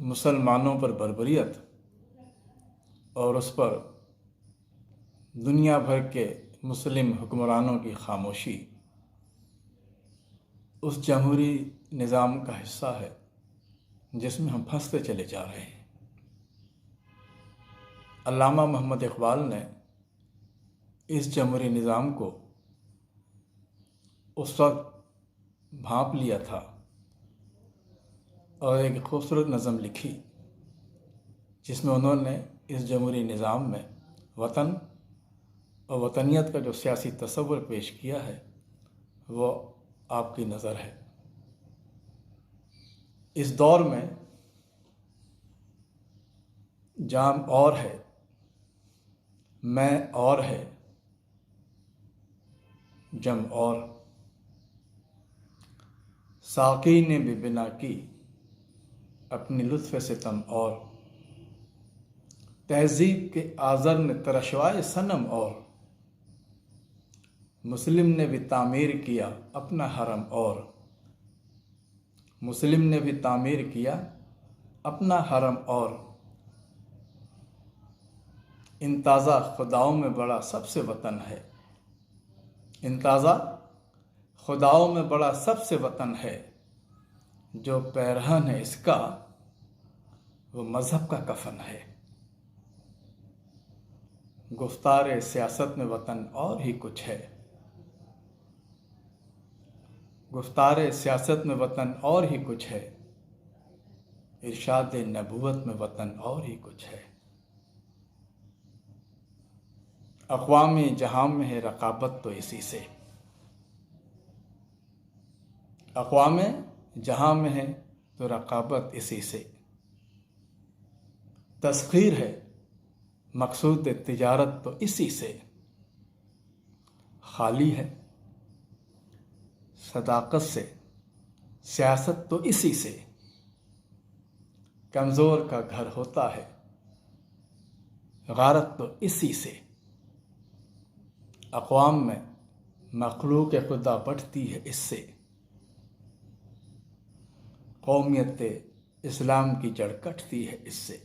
مسلمانوں پر بربریت اور اس پر دنیا بھر کے مسلم حکمرانوں کی خاموشی اس جمہوری نظام کا حصہ ہے جس میں ہم پھنستے چلے جا رہے ہیں۔ علامہ محمد اقبال نے اس جمہوری نظام کو اس وقت بھانپ لیا تھا اور ایک خوبصورت نظم لکھی جس میں انہوں نے اس جمہوری نظام میں وطن اور وطنیت کا جو سیاسی تصور پیش کیا ہے وہ آپ کی نظر ہے۔ اس دور میں جام اور ہے، میں اور ہے، جم اور، ساقی نے بھی بنا کی اپنی لطف ستم اور، تہذیب کے آذر نے ترشوائے صنم اور، مسلم نے بھی تعمیر کیا اپنا حرم اور، مسلم نے بھی تعمیر کیا اپنا حرم اور، ان تازہ خداؤں میں بڑا سب سے وطن ہے، ان تازہ خداؤں میں بڑا سب سے وطن ہے، جو پیرہن ہے اس کا وہ مذہب کا کفن ہے۔ گفتار سیاست میں وطن اور ہی کچھ ہے، گفتار سیاست میں وطن اور ہی کچھ ہے، ارشاد نبوت میں وطن اور ہی کچھ ہے۔ اقوام جہاں میں ہے رقابت تو اسی سے، اقوام جہاں میں ہے تو رقابت اسی سے، تسخیر ہے مقصود تجارت تو اسی سے، خالی ہے صداقت سے سیاست تو اسی سے، کمزور کا گھر ہوتا ہے غارت تو اسی سے، اقوام میں مخلوق خدا بڑھتی ہے اس سے، قومیت اسلام کی جڑ کٹتی ہے اس سے۔